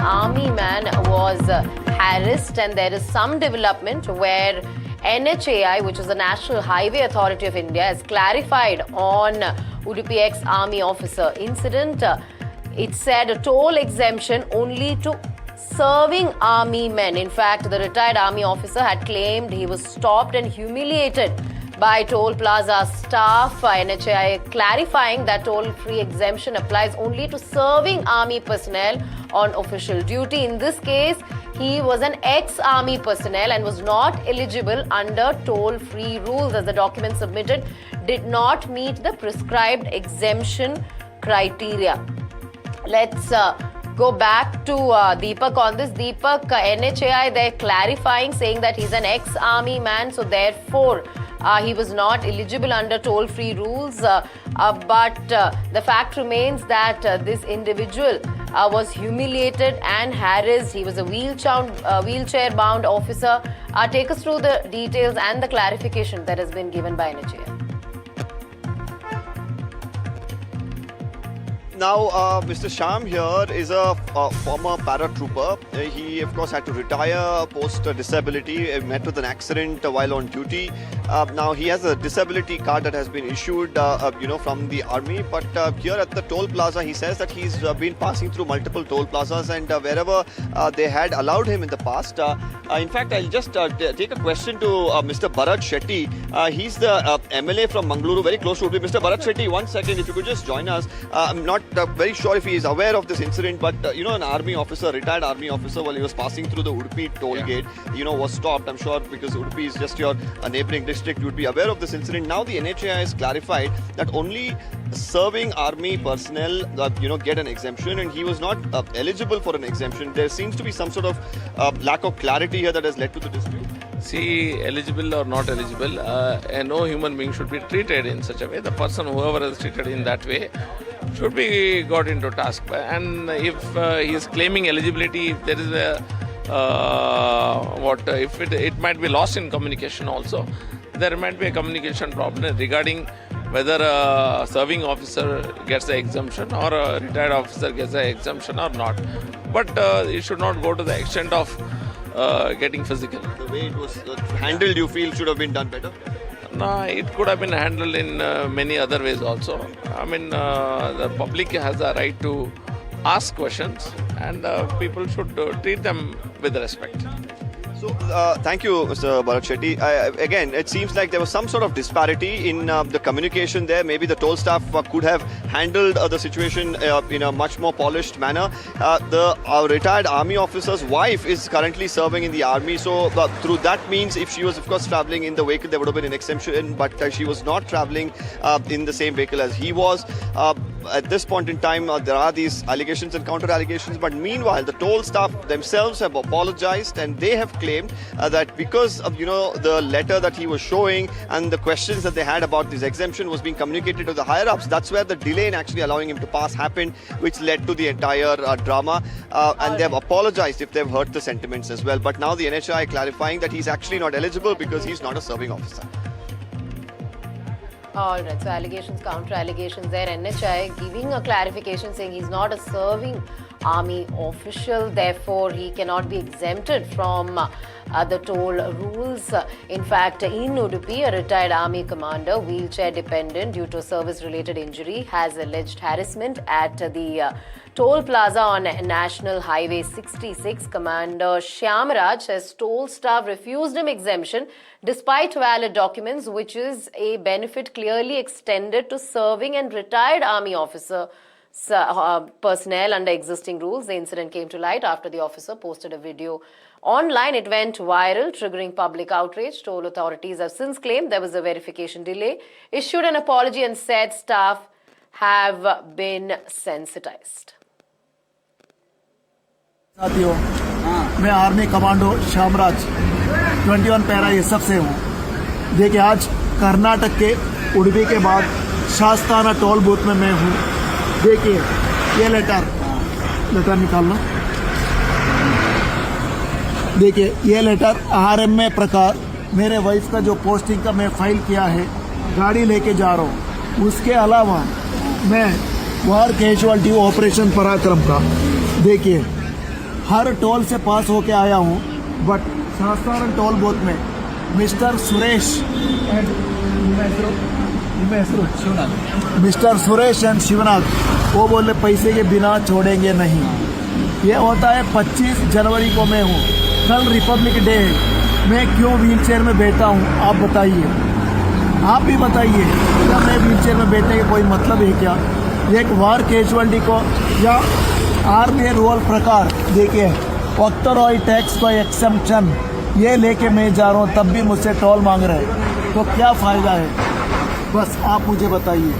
army man was harassed, and there is some development where NHAI, which is the National Highway Authority of India, has clarified on Udupi ex-army officer incident. It said a toll exemption only to serving army men. In fact, the retired army officer had claimed he was stopped and humiliated by toll plaza staff. NHAI clarifying that toll-free exemption applies only to serving army personnel on official duty. In this case, he was an ex-army personnel and was not eligible under toll-free rules, as the document submitted did not meet the prescribed exemption criteria. Let's go back to Deepak on this. Deepak, NHAI, they're clarifying, saying that he's an ex-army man, so therefore he was not eligible under toll-free rules. But the fact remains that this individual was humiliated and harassed. He was a wheelchair-bound officer. Take us through the details and the clarification that has been given by NHAI. Now, Mr. Sham here is a former paratrooper. He, of course, had to retire post-disability, met with an accident while on duty. Now, he has a disability card that has been issued, from the army. But here at the toll plaza, he says that he's been passing through multiple toll plazas, and wherever they had allowed him in the past. In fact, I'll just take a question to Mr. Bharat Shetty. He's the MLA from Mangaluru, very close to Udupi. Mr. Bharat Shetty, 1 second, if you could just join us. I'm not very sure if he is aware of this incident, but an army officer, retired army officer, while he was passing through the Udupi toll gate, was stopped. I'm sure because Udupi is just your neighboring district, you would be aware of this incident. Now the NHAI has clarified that only serving army personnel, get an exemption, and he was not eligible for an exemption. There seems to be some sort of lack of clarity here that has led to the dispute. See, eligible or not eligible, no human being should be treated in such a way. The person, whoever is treated in that way, should be got into task. And if he is claiming eligibility, if there is it might be lost in communication also. There might be a communication problem regarding whether a serving officer gets the exemption or a retired officer gets the exemption or not. But it should not go to the extent of getting physical. The way it was handled, you feel should have been done better? No, it could have been handled in many other ways also. I mean, the public has a right to ask questions, and people should treat them with respect. So, thank you, Mr. Bharat Shetty. Again, it seems like there was some sort of disparity in the communication there. Maybe the toll staff could have handled the situation in a much more polished manner. The retired army officer's wife is currently serving in the army. So, through that means, if she was, of course, traveling in the vehicle, there would have been an exemption. But she was not traveling in the same vehicle as he was. At this point in time, there are these allegations and counter-allegations. But meanwhile, the toll staff themselves have apologized, and they have claimed that because of the letter that he was showing and the questions that they had about this exemption was being communicated to the higher-ups, that's where the delay in actually allowing him to pass happened, which led to the entire drama. And they've apologized if they've hurt the sentiments as well. But now the NHAI clarifying that he's actually not eligible because he's not a serving officer. All right, so allegations, counter-allegations there. NHAI giving a clarification saying he's not a serving army official, therefore he cannot be exempted from the toll rules. In fact, in Udupi, a retired army commander, wheelchair dependent due to a service-related injury, has alleged harassment at the toll plaza on National Highway 66. Commander Shyamraj says toll staff refused him exemption despite valid documents, which is a benefit clearly extended to serving and retired army officer personnel under existing rules. The incident came to light after the officer posted a video online. It went viral, triggering public outrage. Toll authorities have since claimed there was a verification delay, issued an apology, and said staff have been sensitized. साथियों, मैं army commando Shyamraj 21 para ये सबसे हूँ। देखिए, आज कर्नाटक के उडुपी के बाद शास्ताना टोल बूथ में मैं हूँ। देखिए, ये लेटर निकालना। देखिए, ये लेटर RMA प्रकार मेरे वाइफ का जो पोस्टिंग का मैं फाइल किया है, गाड़ी लेके जा रहा हूँ। उसके अलावा मैं वार कैजुअलिटी ऑपरेशन पराक्रम का, देखिए हर टोल से पास होके आया हूँ, बट शास्ताना टोल बूथ में mister Suresh and mister Suresh and Shivnath वो बोले पैसे के बिना छोड़ेंगे नहीं। ये होता है 25 जनवरी को मैं हूँ, कल रिपब्लिक डे है, मैं क्यों व्हील चेयर में बैठा हूँ आप बताइए, आप भी बताइए। क्या मैं व्हील चेयर में बैठने का कोई मतलब है क्या? एक वार कैजुअलिटी को या आर्मी रूल प्रकार देखिए ऑक्टोरॉय टैक्स का एक्सेम्पशन ये लेके मैं जा रहा हूँ, तब भी मुझसे टोल मांग रहे हैं, तो क्या फ़ायदा है? बस आप मुझे बताइए।